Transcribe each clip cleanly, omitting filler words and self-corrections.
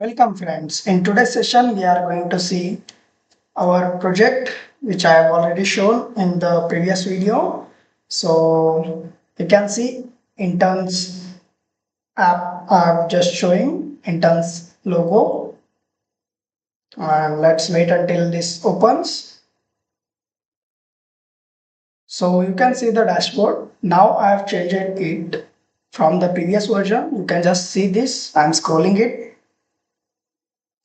Welcome friends. In today's session, we are going to see our project which I have already shown in the previous video. So you can see interns app are just showing interns logo, and let's wait until this opens. So you can see the dashboard. Now I have changed it from the previous version. You can just see this. I'm scrolling it.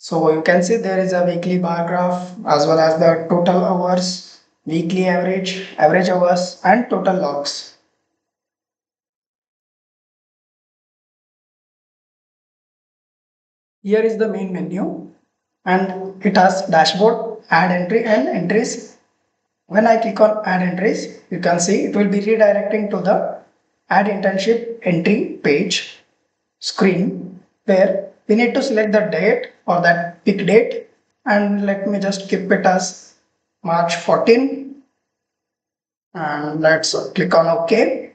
So you can see there is a weekly bar graph as well as the total hours, weekly average, average hours, and total logs. Here is the main menu and it has dashboard, add entry and entries. When I click on add entries, you can see it will be redirecting to the add internship entry page screen where we need to select the date or that pick date, and let me just keep it as March 14, and let's click on OK.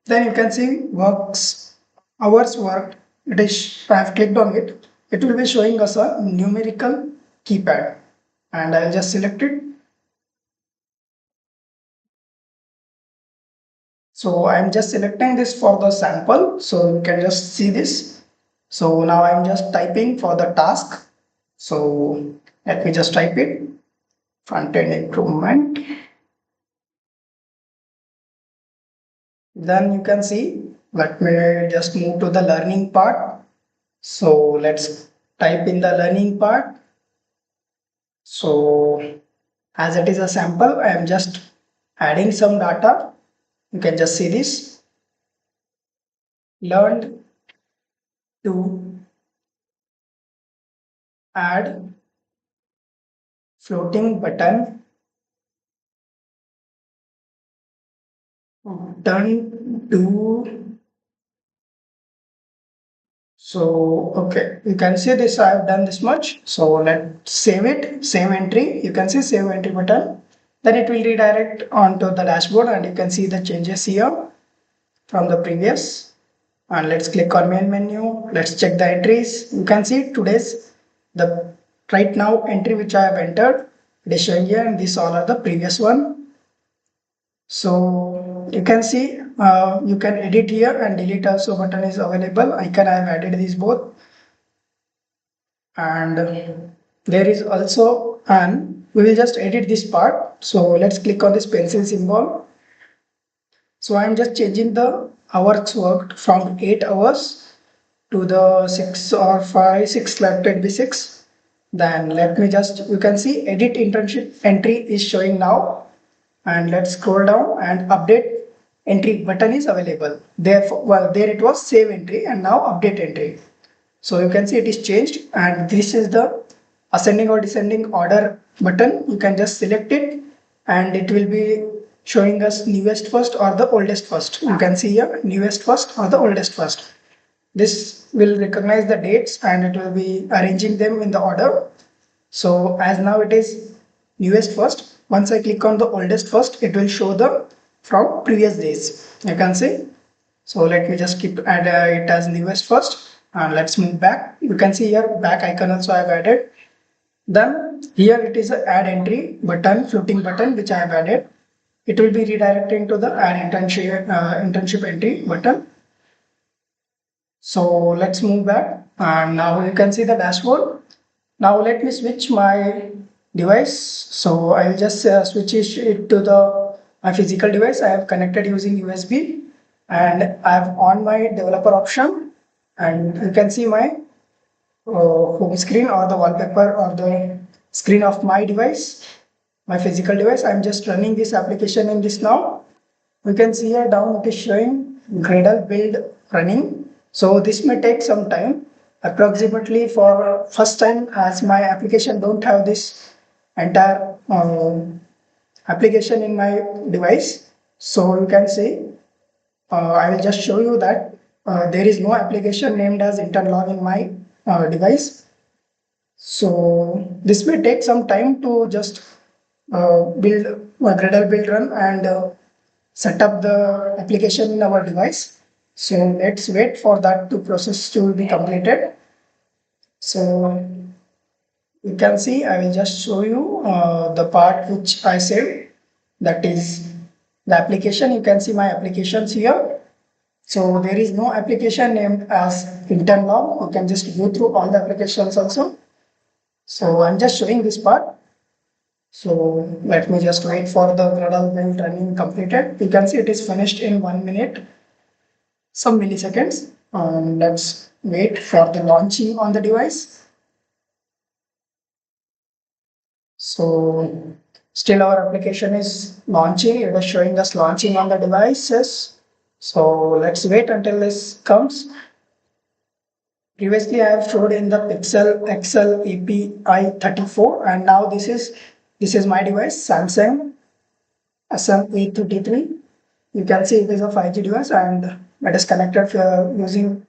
Then you can see works hours worked. It is, I have clicked on it. It will be showing us a numerical keypad, and I'll just select it. So I'm just selecting this for the sample, so you can just see this. So now I'm just typing for the task. So let me just type it, front end improvement. Then you can see, let me just move to the learning part. So let's type in the learning part. So as it is a sample, I am just adding some data. You can just see this. Learned to add floating button, done to. So okay, you can see this, I have done this much. So let's save it, save entry. You can see save entry button. Then it will redirect onto the dashboard and you can see the changes here from the previous. And let's click on main menu. Let's check the entries. You can see today's the right now entry which I have entered. It is showing here, and these all are the previous one. So you can see you can edit here, and delete also button is available. I have added these both, and there is also an, we will just edit this part. So let's click on this pencil symbol. So I'm just changing the hours worked from 8 hours to the 6 or 5, 6, let it be 6. Then let me just, you can see edit internship entry is showing now, and let's scroll down and update entry button is available. Therefore, well, there it was save entry and now update entry. So you can see it is changed, and this is the ascending or descending order button. You can just select it and it will be showing us newest first or the oldest first. You can see here newest first or the oldest first. This will recognize the dates and it will be arranging them in the order. So as now it is newest first, once I click on the oldest first, it will show the from previous days. You can see. So let me just keep add it as newest first, and let's move back. You can see here back icon also I have added. Then here it is a add entry button, floating button, which I have added. It will be redirecting to the add internship entry button. So let's move back, and now you can see the dashboard. Now let me switch my device. So I will just switch it to the my physical device. I have connected using USB, and I have on my developer option, and you can see my home screen or the wallpaper or the screen of my device, my physical device. I'm just running this application in this now. You can see here down it is showing Gradle build running. So this may take some time, approximately for first time, as my application don't have this entire application in my device. So you can see I will just show you that there is no application named as interlog in my device. So this may take some time to just build Gradle build run and set up the application in our device. So let's wait for that to process to be completed. So you can see, I will just show you the part which I saved, that is the application. You can see my applications here. So there is no application named as intern log. You can just go through all the applications also. So I'm just showing this part. So let me just wait for the Gradle build running completed. You can see it is finished in 1 minute, some milliseconds. Let's wait for the launching on the device. So still our application is launching. It is showing us launching on the devices. So let's wait until this comes. Previously, I have showed in the Pixel XL API 34, and now this is my device, Samsung SM833. You can see it is a 5G device and it is connected using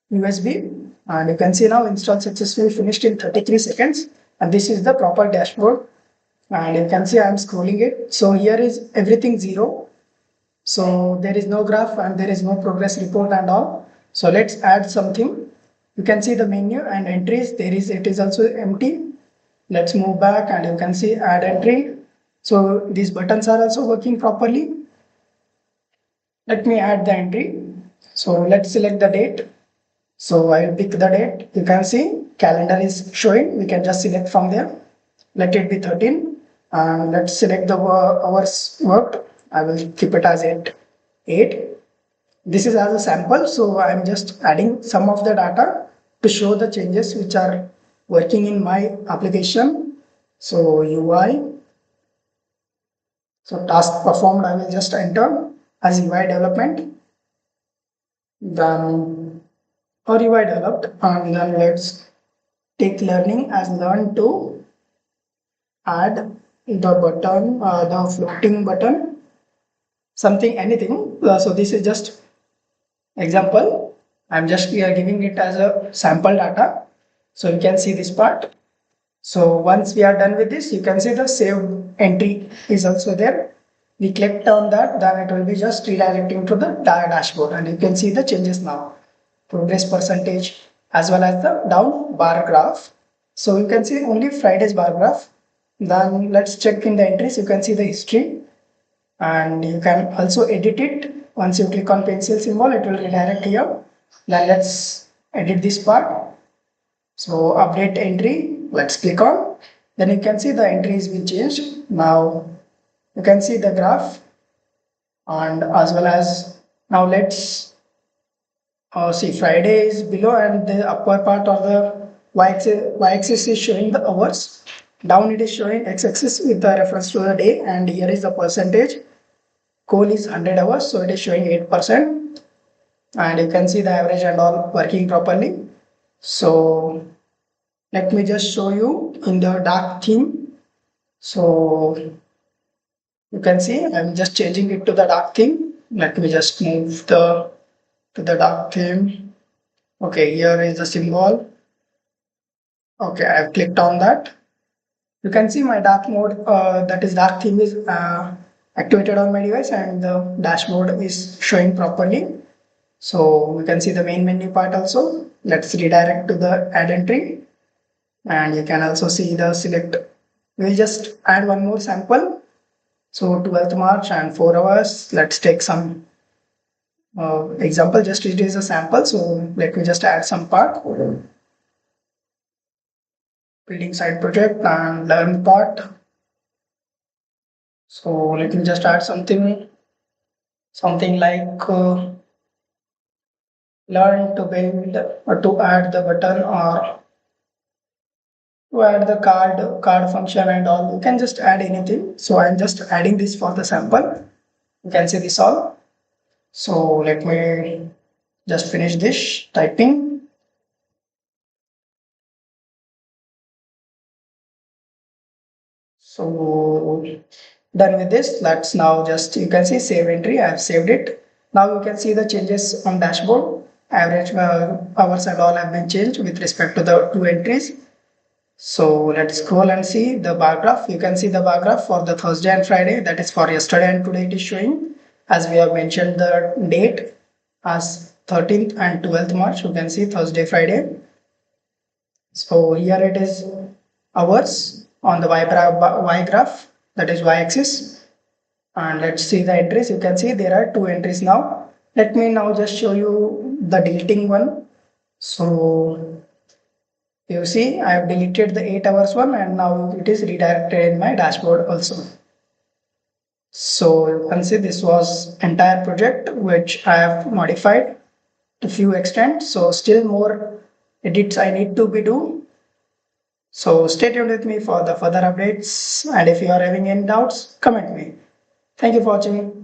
USB. And you can see now install successfully finished in 33 seconds. And this is the proper dashboard. And you can see I am scrolling it. So here is everything zero. So there is no graph and there is no progress report and all. So let's add something. You can see the menu and entries. It is also empty. Let's move back and you can see add entry. So these buttons are also working properly. Let me add the entry. So let's select the date. So I'll pick the date. You can see calendar is showing. We can just select from there. Let it be 13. And let's select the hours worked. I will keep it as 8. This is as a sample. So I'm just adding some of the data to show the changes which are working in my application. So UI. So task performed, I will just enter as UI development. Then or UI developed, and then let's take learning as learn to add the button, the floating button, something, anything. So this is just example. I'm just here giving it as a sample data. So you can see this part. So once we are done with this, you can see the saved entry is also there. We clicked on that, then it will be just redirecting to the dashboard, and you can see the changes now. Progress percentage as well as the down bar graph. So you can see only Friday's bar graph. Then let's check in the entries. You can see the history, and you can also edit it. Once you click on pencil symbol, it will redirect here. Then let's edit this part. So update entry, let's click on. Then you can see the entries will change. Now you can see the graph, and as well as now let's see Friday is below and the upper part of the y-axis is showing the hours. Down it is showing x-axis with the reference to the day, and here is the percentage. Coal is 100 hours, so it is showing 8%. And you can see the average and all working properly. So let me just show you in the dark theme. So you can see I'm just changing it to the dark theme. Let me just move to the dark theme. Okay, here is the symbol. Okay, I've clicked on that. You can see my dark mode, that is dark theme is activated on my device, and the dashboard is showing properly. So we can see the main menu part also. Let's redirect to the add entry, and you can also see the select. We'll just add one more sample. So 12th March and 4 hours. Let's take some example. Just it is a sample. So let me just add some part. Building side project and learn part. So let me just add something like learn to build or to add the button or to add the card function and all. You can just add anything. So I'm just adding this for the sample. You can see this all. So let me just finish this typing. So done with this. Let's now just, you can see save entry. I have saved it. Now you can see the changes on dashboard. Average hours and all have been changed with respect to the two entries. So let's scroll and see the bar graph. You can see the bar graph for the Thursday and Friday. That is for yesterday and today it is showing. As we have mentioned the date as 13th and 12th March. You can see Thursday, Friday. So here it is hours on the y graph, that is y-axis. And let's see the entries. You can see there are two entries now. Let me now just show you the deleting one. So you see I have deleted the 8 hours one and now it is redirected in my dashboard also. So you can see this was entire project which I have modified to few extent. So still more edits I need to be do. So stay tuned with me for the further updates, and if you are having any doubts, comment me. Thank you for watching.